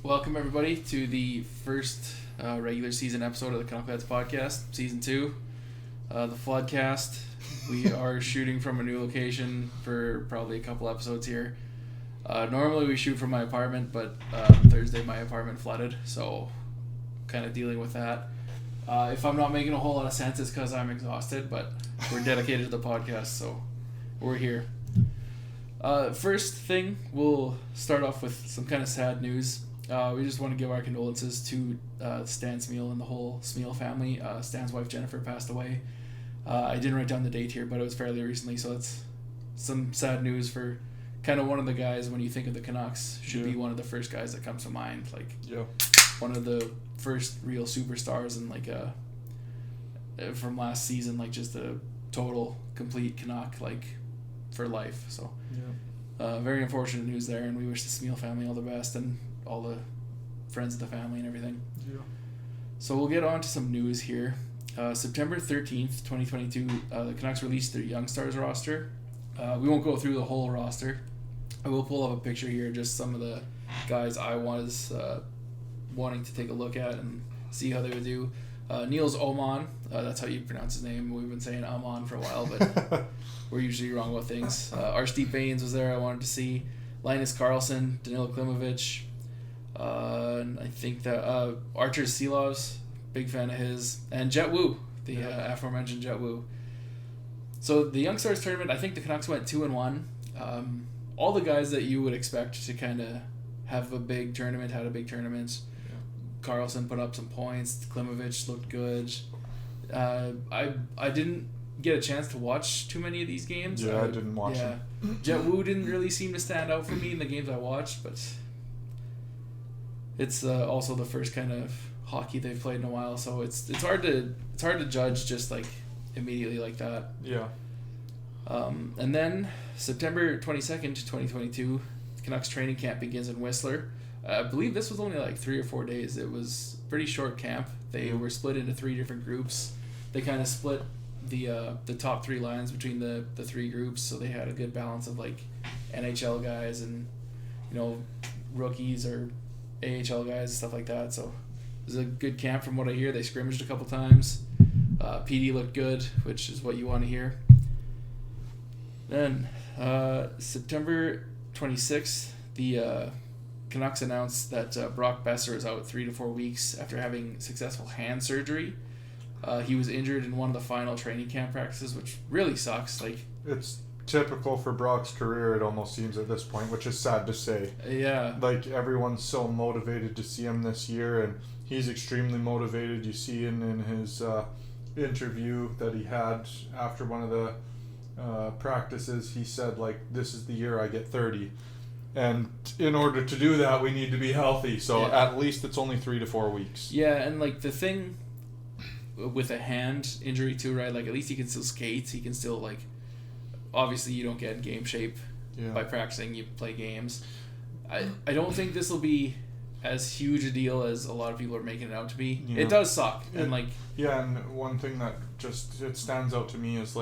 Welcome everybody to the first regular season episode of the Canuckleheads podcast, season 2, the Floodcast. We are shooting from a new location for probably a couple episodes here. Normally we shoot from my apartment, but Thursday my apartment flooded, so kind of dealing with that. If I'm not making a whole lot of sense, it's because I'm exhausted, but we're dedicated to the podcast, so we're here. First thing, we'll start off with some kind of sad news. We just want to give our condolences to Stan Smeal and the whole Smeal family. Stan's wife Jennifer passed away. I didn't write down the date here, but it was fairly recently, so it's some sad news for kind of one of the guys. When you think of the Canucks, should be one of the first guys that comes to mind. One of the first real superstars and from last season, just a total complete Canuck for life. So very unfortunate news there, and we wish the Smeal family all the best and all the friends of the family and everything. So we'll get on to some news here. September 13th, 2022, the Canucks released their Young Stars roster. We won't go through the whole roster. I will pull up a picture here, just some of the guys I was wanting to take a look at and see how they would do. Niels Åman, that's how you pronounce his name. We've been saying Åman for a while, but we're usually wrong about things. Archdeep Baines was there, I wanted to see. Linus Karlsson, Danilo Klimovich, and I think that Archer Silovs, big fan of his, and Jet Wu, the aforementioned Jet Wu. So the Young Stars tournament, I think the Canucks went 2-1. All the guys that you would expect to kind of have a big tournament had a big tournament. Karlsson put up some points. Klimovich looked good. I didn't get a chance to watch too many of these games. I didn't watch them. Jet Wu didn't really seem to stand out for me in the games I watched, but it's also the first kind of hockey they've played in a while, so it's hard to judge just immediately like that. And then September 22nd, 2022, Canucks training camp begins in Whistler. I believe this was only 3 or 4 days. It was a pretty short camp. They were split into 3 different groups. They kind of split the top 3 lines between the 3 groups, so they had a good balance of NHL guys and rookies or AHL guys, stuff like that. So it was a good camp from what I hear. They scrimmaged a couple times. PD looked good, which is what you want to hear. Then September 26th, the Canucks announced that Brock Besser is out 3 to 4 weeks after having successful hand surgery. He was injured in one of the final training camp practices, which really sucks. It's typical for Brock's career, it almost seems at this point, which is sad to say. Yeah. Everyone's so motivated to see him this year, and he's extremely motivated. You see in his interview that he had after one of the practices, he said, this is the year I get 30. And in order to do that, we need to be healthy. So at least it's only 3 to 4 weeks. Yeah, and the thing with a hand injury too, right? At least he can still skate. He can still obviously you don't get in game shape by practicing. You play games. I don't think this will be as huge a deal as a lot of people are making it out to be. It does suck. And one thing that it stands out to me is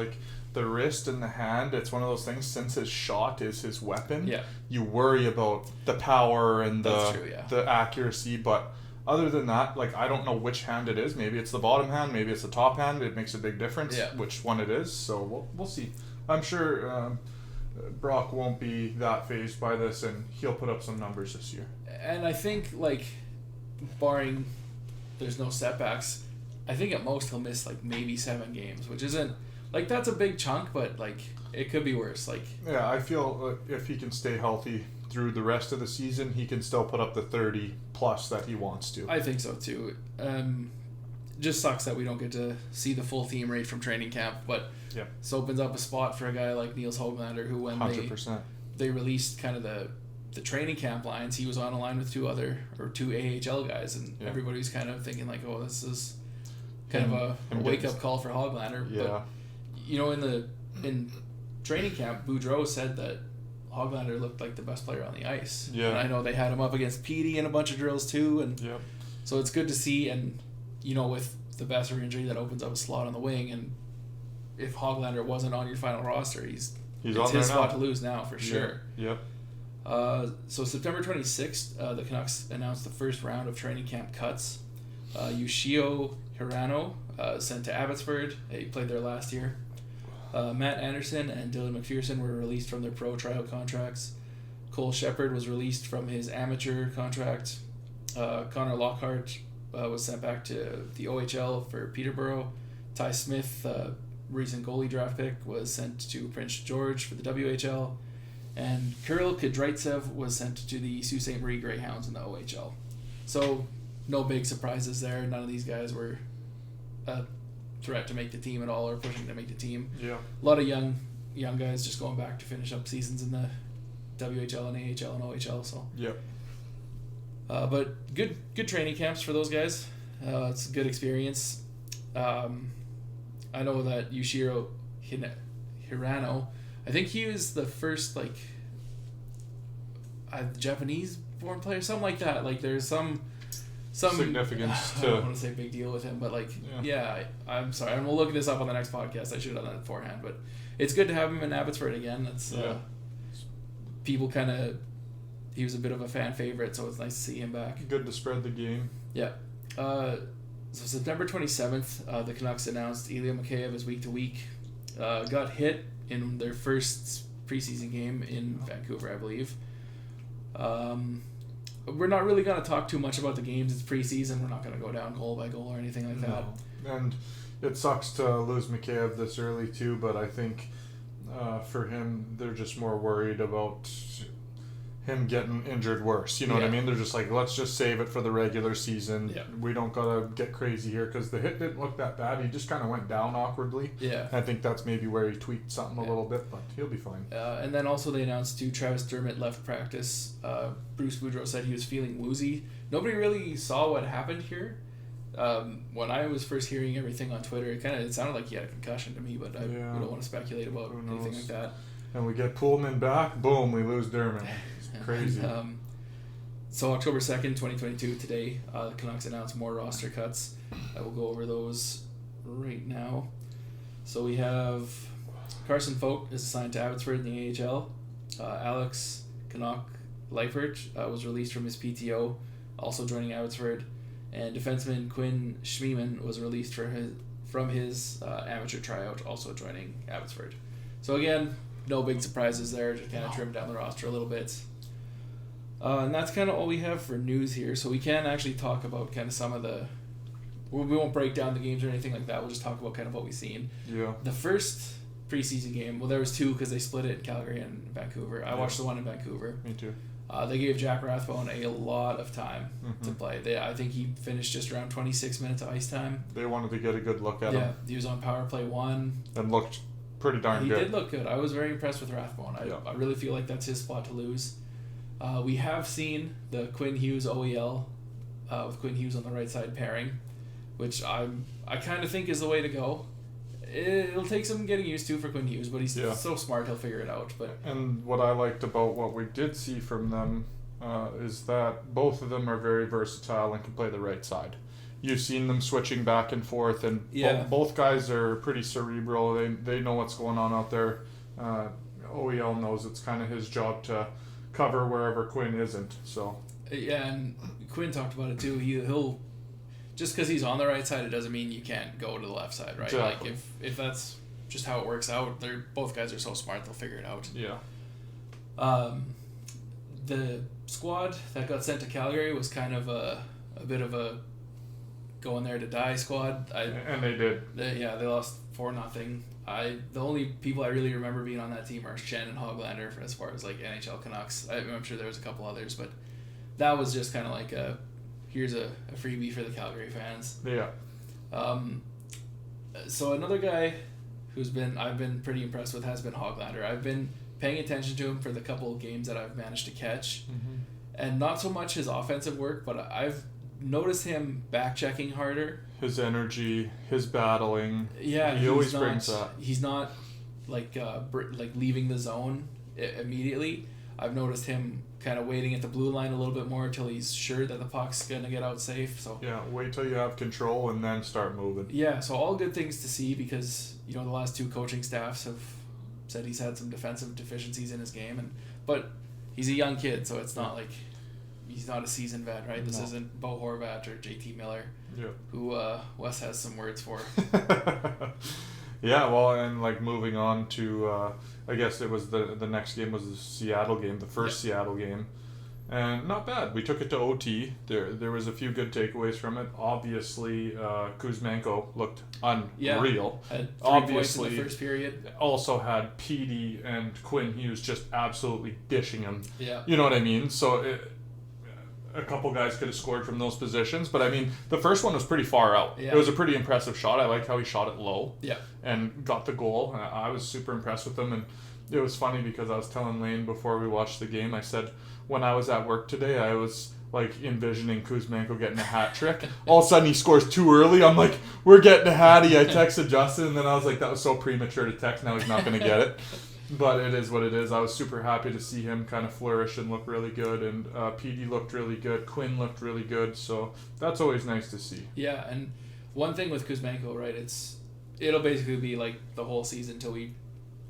the wrist and the hand. It's one of those things, since his shot is his weapon, you worry about the power and the accuracy, but other than that, I don't know which hand it is. Maybe it's the bottom hand, maybe it's the top hand. It makes a big difference which one it is, so we'll see. I'm sure Brock won't be that fazed by this, and he'll put up some numbers this year. And I think, barring there's no setbacks, I think at most he'll miss maybe 7 games, which isn't that's a big chunk, but it could be worse. I feel if he can stay healthy through the rest of the season, he can still put up the 30 plus that he wants to. I think so too. Just sucks that we don't get to see the full team right from training camp, but this opens up a spot for a guy like Niels Höglander, who when 100%. they released kind of the training camp lines, he was on a line with 2 AHL guys, and everybody's kind of thinking this is kind of a wake up call for Höglander. But in training camp, Boudreau said that Höglander looked like the best player on the ice. And I know they had him up against PD in a bunch of drills too, and so it's good to see. And with the Besser injury, that opens up a slot on the wing, and if Höglander wasn't on your final roster, it's on his there spot now to lose now for sure. So September 26th, the Canucks announced the first round of training camp cuts. Yoshio Hirano sent to Abbotsford. He played there last year. Matt Anderson and Dylan McPherson were released from their pro tryout contracts. Cole Shepard was released from his amateur contract. Connor Lockhart was sent back to the OHL for Peterborough. Ty Smith, recent goalie draft pick, was sent to Prince George for the WHL. And Kirill Kudryavtsev was sent to the Sault Ste. Marie Greyhounds in the OHL. So, no big surprises there. None of these guys were a threat to make the team at all or pushing to make the team. Yeah. A lot of young guys just going back to finish up seasons in the WHL and AHL and OHL. So. Yep. But good training camps for those guys. It's a good experience. I know that Yushiro Hirano, I think he was the first Japanese-born player, something like that. Like there's some significance to. I don't want to say big deal with him, but I'm sorry. I'm gonna look this up on the next podcast. I should have done that beforehand, but it's good to have him in Abbotsford again. That's people kind of. He was a bit of a fan favorite, so it's nice to see him back. Good to spread the game. Yeah. So September 27th, the Canucks announced Ilya Mikheyev is week to week. Got hit in their first preseason game in Vancouver, I believe. We're not really going to talk too much about the games. It's preseason. We're not going to go down goal by goal or anything like that. And it sucks to lose Mikheyev this early too, but I think for him, they're just more worried about him getting injured worse. You know what I mean? They're just like, let's just save it for the regular season. Yeah. We don't got to get crazy here because the hit didn't look that bad. He just kind of went down awkwardly. Yeah. I think that's maybe where he tweaked something a little bit, but he'll be fine. And then also they announced too, Travis Dermot left practice. Bruce Boudreau said he was feeling woozy. Nobody really saw what happened here. When I was first hearing everything on Twitter, it sounded like he had a concussion to me, but we don't want to speculate about anything like that. And we get Pullman back, boom, we lose Dermot. Crazy. So October 2nd, 2022, today, the Canucks announced more roster cuts. I will go over those right now. So we have Carson Folk is assigned to Abbotsford in the AHL. Alex Canuck-Leifert was released from his PTO, also joining Abbotsford. And defenseman Quinn Schmiemann was released from his amateur tryout, also joining Abbotsford. So again, no big surprises there, just kind of trimmed down the roster a little bit. And that's kind of all we have for news here. So we can actually talk about kind of some of the... We won't break down the games or anything like that. We'll just talk about kind of what we've seen. Yeah. The first preseason game, well, there was two because they split it in Calgary and Vancouver. I watched the one in Vancouver. Me too. They gave Jack Rathbone a lot of time to play. I think he finished just around 26 minutes of ice time. They wanted to get a good look at him. Yeah, he was on power play 1. And looked pretty darn good. He did look good. I was very impressed with Rathbone. I really feel like that's his spot to lose. We have seen the Quinn Hughes OEL with Quinn Hughes on the right side pairing, which I kind of think is the way to go. It'll take some getting used to for Quinn Hughes, but he's so smart he'll figure it out. And what I liked about what we did see from them is that both of them are very versatile and can play the right side. You've seen them switching back and forth, and both guys are pretty cerebral. They know what's going on out there. OEL knows it's kind of his job to cover wherever Quinn isn't. So and Quinn talked about it too. He'll just because he's on the right side, it doesn't mean you can't go to the left side, right? Exactly. Like if that's just how it works out, both guys are so smart they'll figure it out. Yeah. The squad that got sent to Calgary was kind of a bit of a go in there to die squad. And they did. They lost 4-0. The only people I really remember being on that team are Shen and Hoglander as far as like NHL Canucks. I'm sure there was a couple others, but that was just kind of like here's a freebie for the Calgary fans. Yeah. So another guy I've been pretty impressed with has been Hoglander. I've been paying attention to him for the couple of games that I've managed to catch, and not so much his offensive work, but I've noticed him back checking harder. His energy, his battling. Yeah, he always brings that. He's not like leaving the zone immediately. I've noticed him kind of waiting at the blue line a little bit more until he's sure that the puck's gonna get out safe. So wait till you have control and then start moving. Yeah, so all good things to see because the last two coaching staffs have said he's had some defensive deficiencies in his game, but he's a young kid, so it's not like he's not a seasoned vet, right? This isn't Bo Horvat or JT Miller, who Wes has some words for. Yeah, well, and like moving on to, I guess it was the next game was the Seattle game, the first Seattle game. And not bad. We took it to OT. There was a few good takeaways from it. Obviously, Kuzmenko looked unreal. Had 3 points in the first period. Also had Petey and Quinn Hughes just absolutely dishing him. Yeah. You know what I mean? So a couple guys could have scored from those positions. But, I mean, the first one was pretty far out. Yeah. It was a pretty impressive shot. I like how he shot it low. Yeah. And got the goal. I was super impressed with him. And it was funny because I was telling Lane before we watched the game, I said, when I was at work today, I was like envisioning Kuzmenko getting a hat trick. All of a sudden he scores too early. I'm like, we're getting a hattie. I texted Justin, and then I was like, that was so premature to text. Now he's not going to get it. But it is what it is. I was super happy to see him kind of flourish and look really good. And PD looked really good. Quinn looked really good. So that's always nice to see. Yeah, and one thing with Kuzmenko, right, it'll basically be like the whole season until we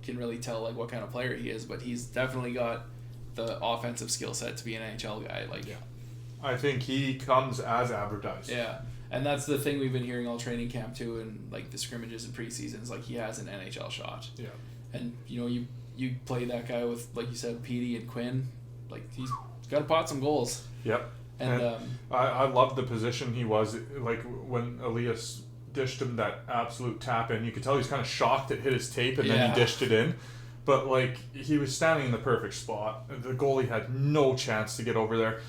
can really tell like what kind of player he is. But he's definitely got the offensive skill set to be an NHL guy. I think he comes as advertised. Yeah, and that's the thing we've been hearing all training camp too, and like the scrimmages and preseasons. Like he has an NHL shot. Yeah, and you play that guy with, like you said, Petey and Quinn. Like he's got to pot some goals. Yep. And I love the position he was. Like when Elias dished him that absolute tap in, you could tell he's kind of shocked it hit his tape, and then he dished it in. But, like, he was standing in the perfect spot. The goalie had no chance to get over there.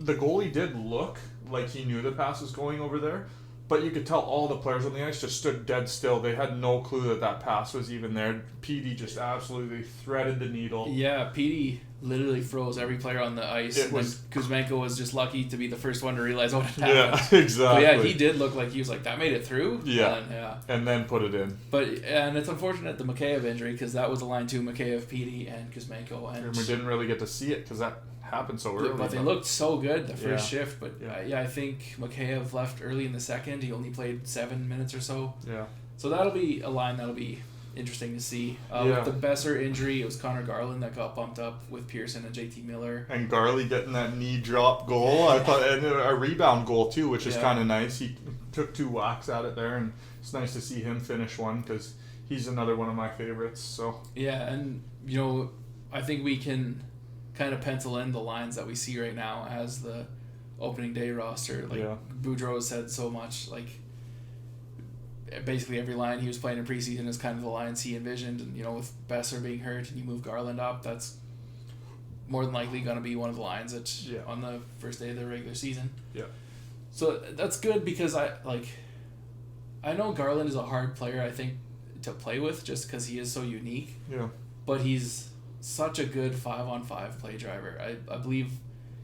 The goalie did look like he knew the pass was going over there, but you could tell all the players on the ice just stood dead still. They had no clue that pass was even there. Petey just absolutely threaded the needle. Yeah, Petey literally froze every player on the ice. Kuzmenko was just lucky to be the first one to realize what had happened. Yeah, exactly. But yeah, he did look like he was like, that made it through? Yeah. And then put it in. And it's unfortunate the Mikheyev injury, because that was a line too, Mikheyev, Petey, and Kuzmenko. And we didn't really get to see it because that happened so early. But they looked so good the first shift. But I think Mikheyev left early in the second. He only played 7 minutes or so. Yeah. So that'll be a line that'll be interesting to see. With the Besser injury, it was Connor Garland that got bumped up with Pearson and JT Miller. And Garley getting that knee drop goal. I thought, and a rebound goal too, which is kind of nice. He took 2 whacks at it there, and it's nice to see him finish one because he's another one of my favorites. So yeah, and I think we can kind of pencil in the lines that we see right now as the opening day roster. Like Boudreau said so much, like basically every line he was playing in preseason is kind of the lines he envisioned, and with Besser being hurt and you move Garland up, that's more than likely going to be one of the lines that on the first day of the regular season. Yeah. So that's good because I know Garland is a hard player, I think, to play with just because he is so unique. Yeah. But he's such a good 5-on-5 play driver. I believe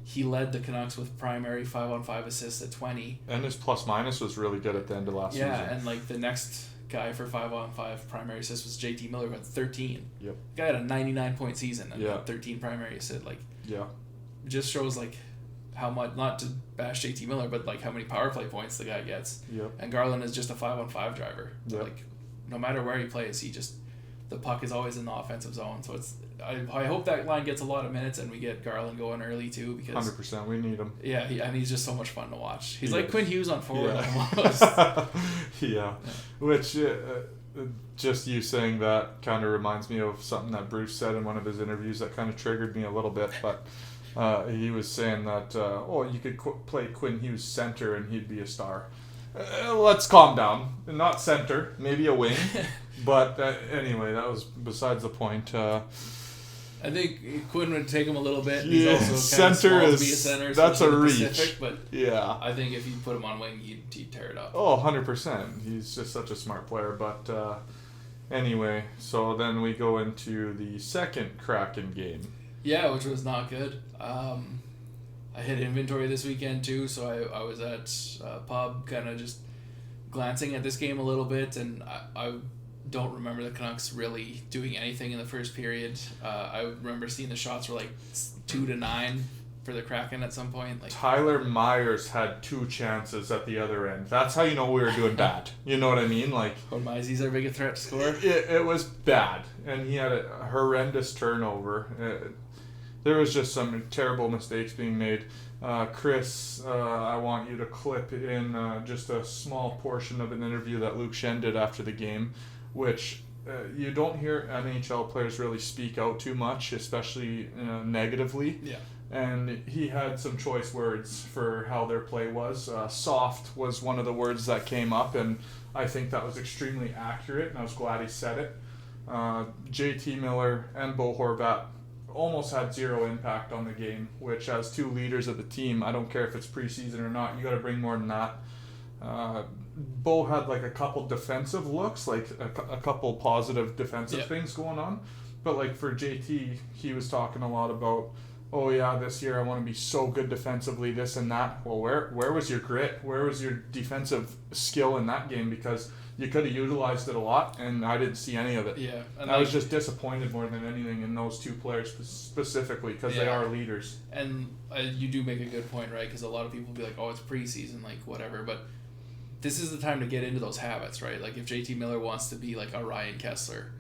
he led the Canucks with primary 5-on-5 assists at 20. And his plus-minus was really good at the end of last season. Yeah, and like the next guy for 5-on-5 primary assists was JT Miller, who had 13. Yep. The guy had a 99-point season and had 13 primary assists. It just shows like how much, not to bash JT Miller, but like how many power play points the guy gets. Yep. And Garland is just a 5-on-5 driver. Yep. Like no matter where he plays, the puck is always in the offensive zone. So I hope that line gets a lot of minutes and we get Garland going early too, because 100% we need him. Yeah, and he's just so much fun to watch. He's like Quinn Hughes on forward almost. Which just you saying that kind of reminds me of something that Bruce said in one of his interviews that kind of triggered me a little bit. But he was saying that you could play Quinn Hughes center and he'd be a star. Let's calm down. Not center, maybe a wing. But anyway, that was besides the point. I think Quinn would take him a little bit. He's also center to be a center. That's a reach. Pacific, but I think if you put him on wing, he'd tear it up. Oh, 100%. He's just such a smart player. But anyway, so then we go into the second Kraken game. Yeah, which was not good. I hit inventory this weekend too, so I was at a pub kind of just glancing at this game a little bit, and I don't remember the Canucks really doing anything in the first period. I remember seeing the shots were like 2-9 for the Kraken at some point. Like Tyler Myers had 2 chances at the other end. That's how you know we were doing bad. You know what I mean? Like Mizey's our biggest threat to score. It was bad, and he had a horrendous turnover. there was just some terrible mistakes being made. Chris, I want you to clip in just a small portion of an interview that Luke Shen did after the game, which you don't hear NHL players really speak out too much, especially negatively. Yeah. And he had some choice words for how their play was. Soft was one of the words that came up, and I think that was extremely accurate, and I was glad he said it. JT Miller and Bo Horvat almost had zero impact on the game, which as two leaders of the team, I don't care if it's preseason or not, you got to bring more than that. Bo had like a couple defensive looks, like a couple positive defensive things going on. But like for JT, he was talking a lot about, oh yeah, this year I want to be so good defensively, this and that. Well, where was your grit? Where was your defensive skill in that game? Because you could have utilized it a lot, and I didn't see any of it. Yeah. And I was just disappointed more than anything in those two players specifically, because they are leaders. And you do make a good point, right? Because a lot of people will be like, oh, it's preseason, like whatever. But this is the time to get into those habits, right? Like if JT Miller wants to be like a Ryan Kessler,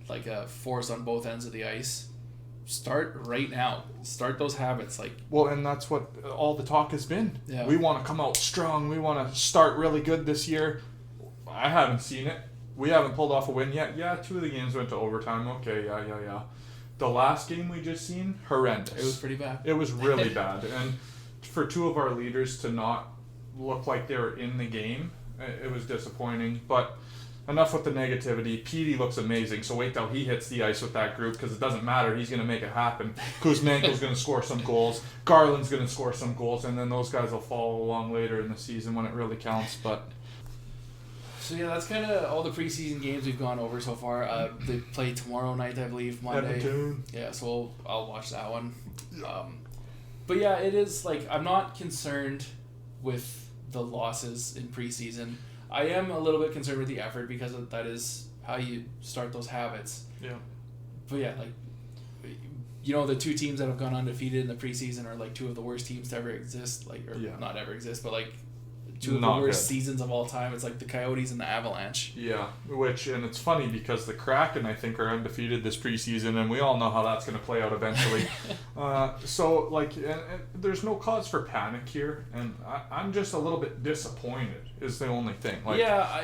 like a force on both ends of the ice, start right now. Start those habits. Well, and that's what all the talk has been. Yeah. We want to come out strong. We want to start really good this year. I haven't seen it. We haven't pulled off a win yet. Yeah, 2 of the games went to overtime. Okay, yeah. The last game we just seen, horrendous. It was pretty bad. It was really bad. And for 2 of our leaders to not look like they were in the game, it was disappointing. But enough with the negativity. Petey looks amazing, so wait till he hits the ice with that group, because it doesn't matter. He's going to make it happen. Kuzmenko's going to score some goals. Garland's going to score some goals, and then those guys will follow along later in the season when it really counts. But so yeah, that's kind of all the preseason games we've gone over so far. They play tomorrow night, I believe, Monday. Edmonton. Yeah, so I'll watch that one. But yeah, it is like I'm not concerned with the losses in preseason. I am a little bit concerned with the effort, because that is how you start those habits. Yeah. But yeah, like, you know, the 2 teams that have gone undefeated in the preseason are like 2 of the worst teams to ever exist. Like, or not ever exist, but like 2 of the worst seasons of all time. It's like the Coyotes and the Avalanche. Yeah, and it's funny because the Kraken, I think, are undefeated this preseason, and we all know how that's going to play out eventually. So, like, and there's no cause for panic here, and I'm just a little bit disappointed is the only thing. Like, yeah,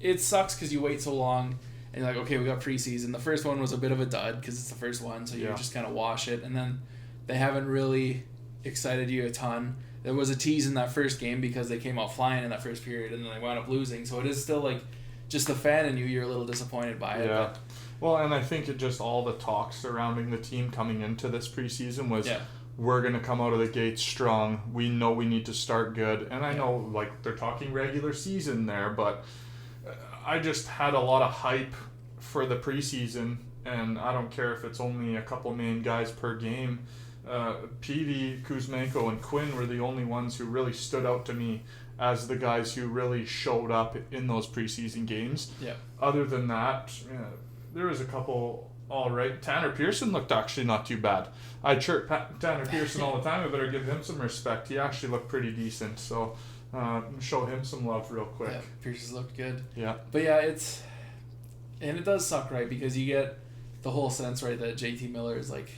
it sucks because you wait so long, and you're like, okay, we got preseason. The first one was a bit of a dud because it's the first one, so you just kind of wash it, and then they haven't really excited you a ton. There was a tease in that first game because they came out flying in that first period, and then they wound up losing. So it is still like, just the fan in you're a little disappointed by it. Yeah. Well, and I think it just all the talk surrounding the team coming into this preseason was, we're going to come out of the gate strong. We know we need to start good. And I know, like, they're talking regular season there, but I just had a lot of hype for the preseason, and I don't care if it's only a couple main guys per game. Petey, Kuzmenko, and Quinn were the only ones who really stood out to me as the guys who really showed up in those preseason games. Yeah. Other than that, there was a couple all right. Tanner Pearson looked actually not too bad. I chirp Tanner Pearson all the time. I better give him some respect. He actually looked pretty decent. So show him some love real quick. Yeah, Pearson's looked good. Yeah. But yeah, it does suck, right? Because you get the whole sense, right, that JT Miller is like,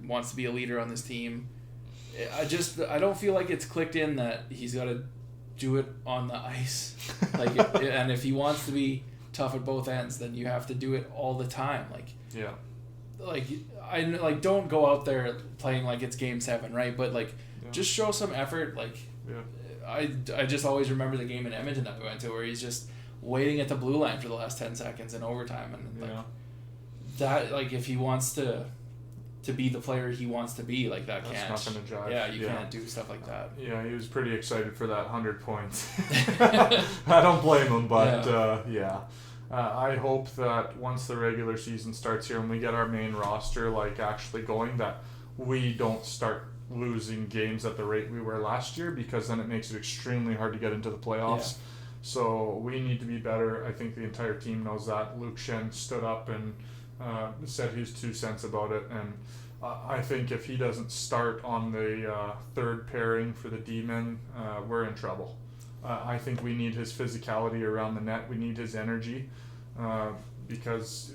wants to be a leader on this team. I don't feel like it's clicked in that he's got to do it on the ice. And if he wants to be tough at both ends, then you have to do it all the time. Don't go out there playing like it's game 7, right? But just show some effort. I just always remember the game in Edmonton that we went to where he's just waiting at the blue line for the last 10 seconds in overtime, and if he wants to be the player he wants to be, that That's can't. That's not going to jive. Yeah, you can't do stuff like that. Yeah, he was pretty excited for that 100 points. I don't blame him, but I hope that once the regular season starts here and we get our main roster actually going, that we don't start losing games at the rate we were last year, because then it makes it extremely hard to get into the playoffs. Yeah. So we need to be better. I think the entire team knows that. Luke Shen stood up and said his 2 cents about it, and I think if he doesn't start on the third pairing for the D-men, we're in trouble. I think we need his physicality around the net. We need his energy, because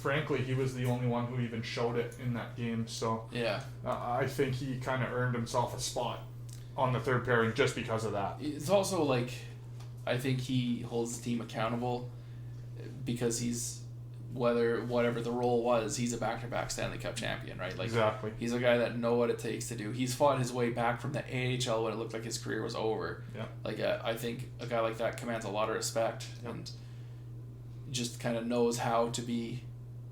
frankly, he was the only one who even showed it in that game. So yeah, I think he kind of earned himself a spot on the third pairing just because of that. It's also like, I think he holds the team accountable because he's, whatever the role was, he's a back-to-back Stanley Cup champion, right? Like, exactly. He's a guy that know what it takes to do. He's fought his way back from the AHL when it looked like his career was over. Yeah. Like, I think a guy like that commands a lot of respect and just kind of knows how to be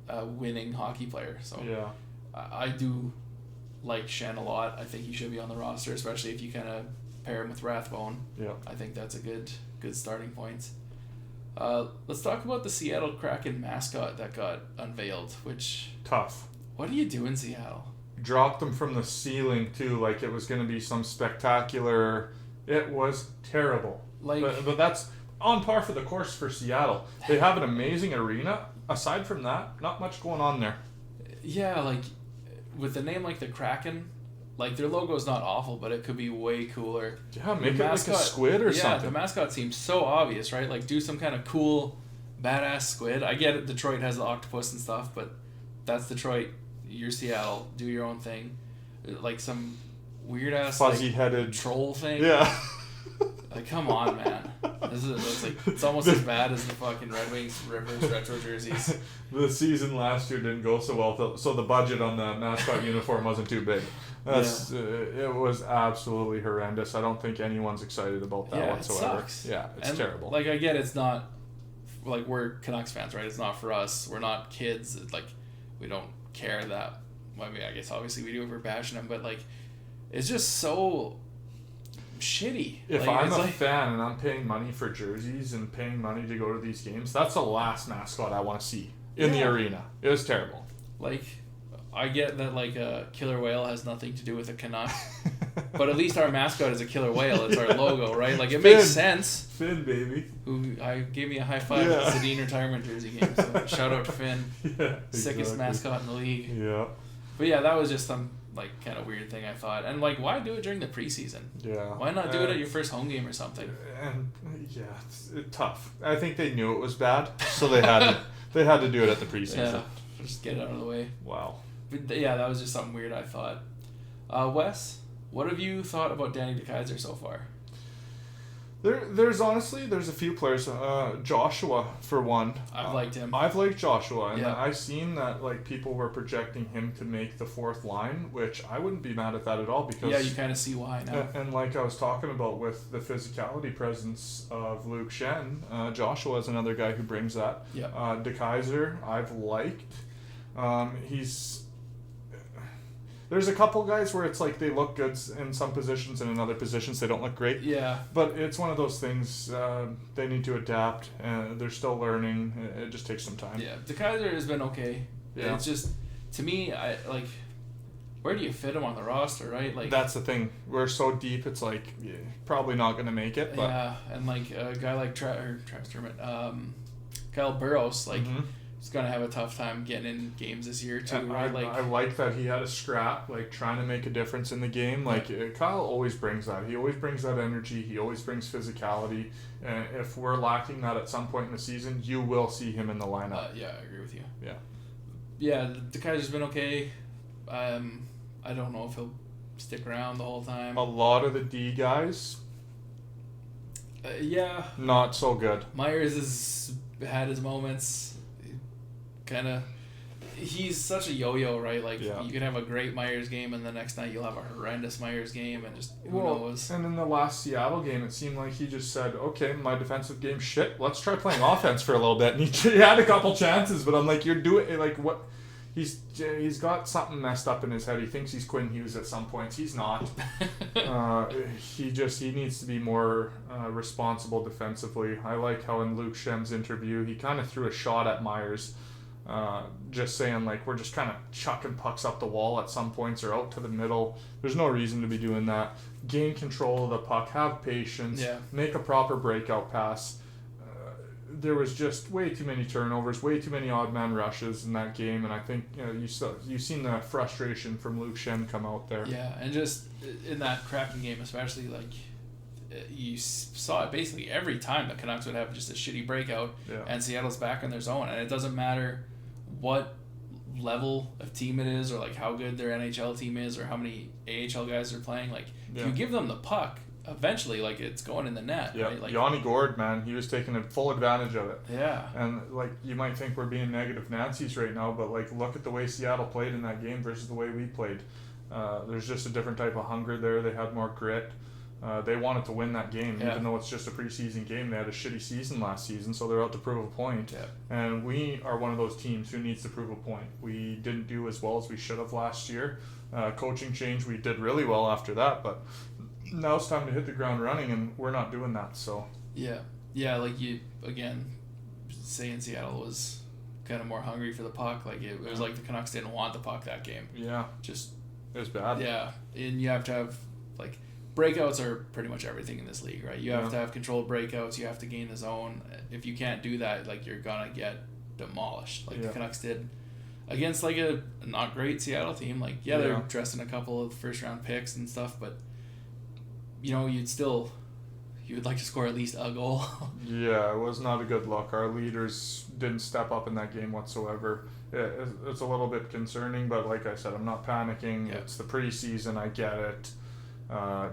a winning hockey player. So yeah, I do like Shen a lot. I think he should be on the roster, especially if you kind of pair him with Rathbone. Yeah. I think that's a good starting point. Let's talk about the Seattle Kraken mascot that got unveiled, which... Tough. What do you do in Seattle? Dropped them from the ceiling, too, like it was going to be some spectacular... It was terrible. But that's on par for the course for Seattle. They have an amazing arena. Aside from that, not much going on there. Yeah, like, with a name like the Kraken... Like, their logo is not awful, but it could be way cooler. Yeah, make it mascot, like a squid or something. Yeah, the mascot seems so obvious, right? Like, do some kind of cool, badass squid. I get it, Detroit has the octopus and stuff, but that's Detroit. You're Seattle. Do your own thing. Like, some weird-ass, fuzzy-headed troll thing. Yeah. Like, come on, man. It's almost as bad as the fucking Red Wings Rivers retro jerseys. The season last year didn't go so well, so the budget on the mascot uniform wasn't too big. It was absolutely horrendous. I don't think anyone's excited about that whatsoever. It sucks. Yeah, it's terrible. Like, I get it's not, like, we're Canucks fans, right? It's not for us. We're not kids. It's like, we don't care that. Well, I mean, I guess obviously we do if we're bashing them, but, like, it's just so shitty. If I'm a fan and I'm paying money for jerseys and paying money to go to these games, that's the last mascot I want to see in the arena. It was terrible. Like, I get that, like, a killer whale has nothing to do with a Canuck, but at least our mascot is a killer whale. It's our logo, right? Like, it makes sense. Finn, baby. Who gave me a high five at the Sedin retirement jersey game. So shout out to Finn. Yeah, sickest mascot in the league. Yeah. But yeah, that was just some, like, kind of weird thing I thought. And, like, why do it during the preseason? Yeah. Why not do it at your first home game or something? And yeah, it's tough. I think they knew it was bad, so they had to do it at the preseason. Yeah, just get it out of the way. Wow. But yeah, that was just something weird I thought. Wes, what have you thought about Danny Deciser so far? There's a few players. Joshua, for one. I've liked him. I've liked Joshua, and I've seen that, like, people were projecting him to make the fourth line, which I wouldn't be mad at that at all, because you kind of see why now. And like I was talking about with the physicality presence of Luke Shen, Joshua is another guy who brings that. Yeah. Deciser, I've liked. There's a couple guys where it's like they look good in some positions and in other positions they don't look great. Yeah. But it's one of those things, they need to adapt, and they're still learning. It just takes some time. Yeah, Deciser has been okay. Yeah. It's just, to me, where do you fit him on the roster, right? Like, that's the thing. We're so deep, it's like, probably not going to make it. But. Yeah, and like a guy like Travis Dermot, Kyle Burrows, like... Mm-hmm. He's gonna have a tough time getting in games this year too, right? I like that he had a scrap, like trying to make a difference in the game. Like Kyle always brings that. He always brings that energy. He always brings physicality. And if we're lacking that at some point in the season, you will see him in the lineup. Yeah, I agree with you. Yeah. Yeah, the guy's been okay. I don't know if he'll stick around the whole time. A lot of the D guys. Yeah. Not so good. Myers has had his moments. He's such a yo-yo, right? Like, you can have a great Myers game, and the next night you'll have a horrendous Myers game, and just who knows. And in the last Seattle game, it seemed like he just said, okay, my defensive game shit, let's try playing offense for a little bit. And he had a couple chances, but I'm like, you're doing, like, what? He's got something messed up in his head. He thinks he's Quinn Hughes at some points. He's not. He needs to be more responsible defensively. I like how in Luke Shen's interview, he kind of threw a shot at Myers. Just saying, like, we're just kind of chucking pucks up the wall at some points or out to the middle. There's no reason to be doing that. Gain control of the puck, have patience, make a proper breakout pass. There was just way too many turnovers, way too many odd man rushes in that game, and I think you've seen the frustration from Luke Shen come out there. Yeah, and just in that Kraken game especially, like, you saw it basically every time the Canucks would have just a shitty breakout, and Seattle's back in their zone, and it doesn't matter what level of team it is, or like how good their NHL team is, or how many AHL guys are playing. Like if you give them the puck, eventually like it's going in the net. Yeah, right? Like Yanni Gourde, man, he was taking full advantage of it. Yeah. And like you might think we're being negative Nancy's right now, but like look at the way Seattle played in that game versus the way we played. There's just a different type of hunger there. They had more grit. They wanted to win that game, even though it's just a preseason game. They had a shitty season last season, so they're out to prove a point. Yeah. And we are one of those teams who needs to prove a point. We didn't do as well as we should have last year. Coaching change, we did really well after that, but now it's time to hit the ground running, and we're not doing that. So like you again saying Seattle was kind of more hungry for the puck. Like it was like the Canucks didn't want the puck that game. Yeah, just it was bad. Yeah, and you have to have like. Breakouts are pretty much everything in this league, right? You have to have controlled breakouts. You have to gain the zone. If you can't do that, like you're gonna get demolished. Like the Canucks did against like a not great Seattle team. Like they're dressing a couple of first round picks and stuff, but you know you would like to score at least a goal. Yeah, it was not a good look. Our leaders didn't step up in that game whatsoever. It's a little bit concerning, but like I said, I'm not panicking. Yeah. It's the preseason. I get it.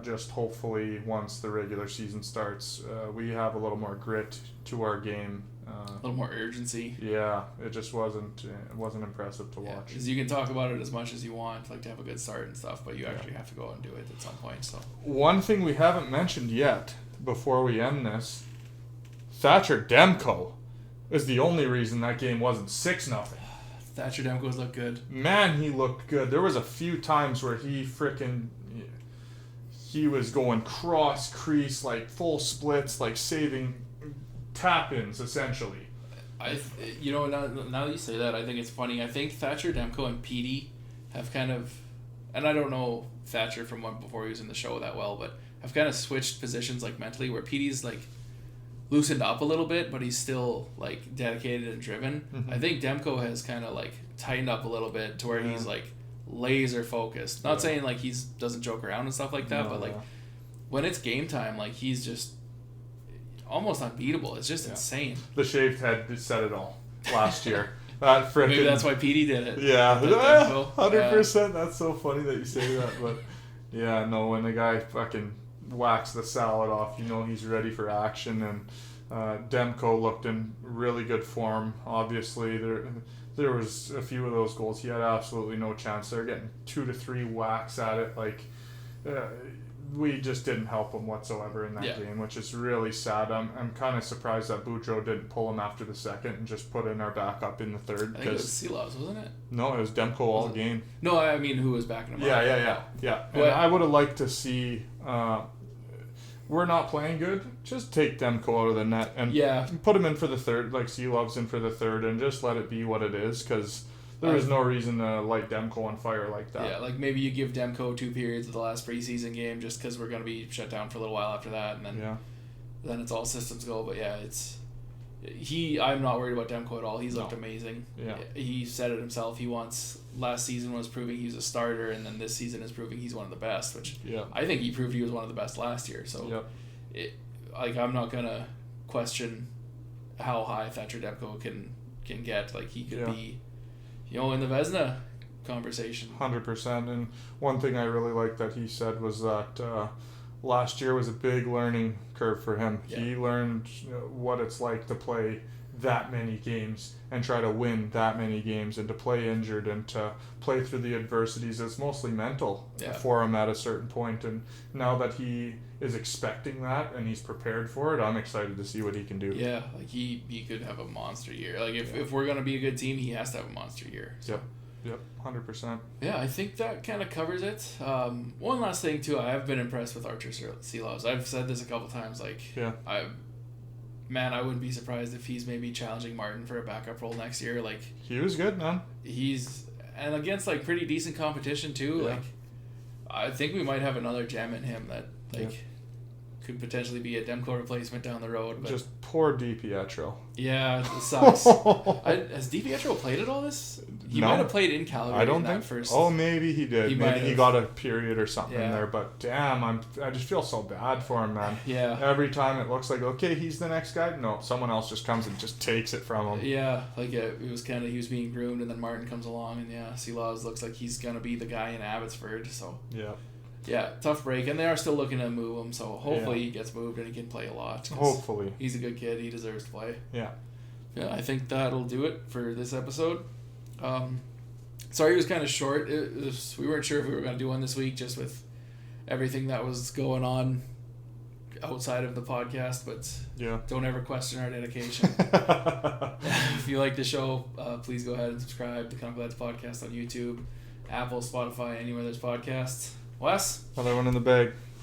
Just hopefully once the regular season starts, we have a little more grit to our game. A little more urgency. Yeah, it just wasn't impressive to watch. Because you can talk about it as much as you want, like to have a good start and stuff, but you actually have to go and do it at some point. So one thing we haven't mentioned yet before we end this, Thatcher Demko is the only reason that game wasn't 6-0. Thatcher Demko's looked good. Man, he looked good. There was a few times where he was going cross crease, like full splits, like saving tap-ins essentially. Now that you say that, I think it's funny. I think Thatcher Demko and Petey have kind of, and I don't know Thatcher from before he was in the show that well, but have kind of switched positions like mentally, where Petey's like loosened up a little bit, but he's still like dedicated and driven. Mm-hmm. I think Demko has kind of like tightened up a little bit to where he's like laser focused. Not saying like he's doesn't joke around and stuff like that, but like when it's game time, like he's just almost unbeatable. It's just insane. The shaved head said it all last year. That frickin', maybe that's why Petey did it. Yeah, 100%. That's so funny that you say that, but yeah, no. When the guy fucking whacks the salad off, you know he's ready for action. And Demko looked in really good form. Obviously, there was a few of those goals he had absolutely no chance. They're getting 2 to 3 whacks at it. Like we just didn't help him whatsoever in that game, which is really sad. I'm kind of surprised that Boudreau didn't pull him after the second and just put in our backup in the third. I think it was Silas, wasn't it? No, it was Demko all game. No, I mean who was backing him up? Yeah. And I would have liked to see. We're not playing good. Just take Demko out of the net and put him in for the third, like Seelov's in for the third, and just let it be what it is, because there is no reason to light Demko on fire like that. Yeah, like maybe you give Demko 2 periods of the last preseason game just because we're going to be shut down for a little while after that, and then it's all systems go. But I'm not worried about Demko at all. He's looked amazing. Yeah. He said it himself. Last season was proving he was a starter, and then this season is proving he's one of the best, which I think he proved he was one of the best last year. So I'm not going to question how high Thatcher Demko can get. Like he could be, in the Vezina conversation. 100%. And one thing I really liked that he said was that last year was a big learning curve for him. Yeah. He learned what it's like to play that many games and try to win that many games, and to play injured and to play through the adversities. It's mostly mental for him at a certain point. And now that he is expecting that and he's prepared for it, I'm excited to see what he can do. Yeah, like he could have a monster year. Like if we're going to be a good team, he has to have a monster year. So. Yep, 100%. Yeah, I think that kind of covers it. One last thing, too. I have been impressed with Archer Silovs. I've said this a couple times. I wouldn't be surprised if he's maybe challenging Martin for a backup role next year. Like he was good, man. And against like pretty decent competition too. Yeah. Like I think we might have another gem in him that could potentially be a Demko replacement down the road. But just poor DiPietro. Yeah, it sucks. Has DiPietro played at all this? He might have played in Calgary. I don't think. First. Oh, maybe he did. Maybe he got a period or something in there. But damn, I just feel so bad for him, man. Yeah. Every time it looks like, okay, he's the next guy. No, someone else just comes and just takes it from him. Yeah, like it was kind of, he was being groomed, and then Martin comes along, and Seelaws looks like he's gonna be the guy in Abbotsford. So yeah, tough break, and they are still looking to move him. So hopefully he gets moved and he can play a lot. Hopefully, he's a good kid. He deserves to play. Yeah, I think that'll do it for this episode. Sorry it was kind of short. We weren't sure if we were going to do one this week just with everything that was going on outside of the podcast, but don't ever question our dedication. If you like the show, please go ahead and subscribe to the Canuckleheads podcast on YouTube, Apple, Spotify, anywhere there's podcasts. Wes? Another one in the bag.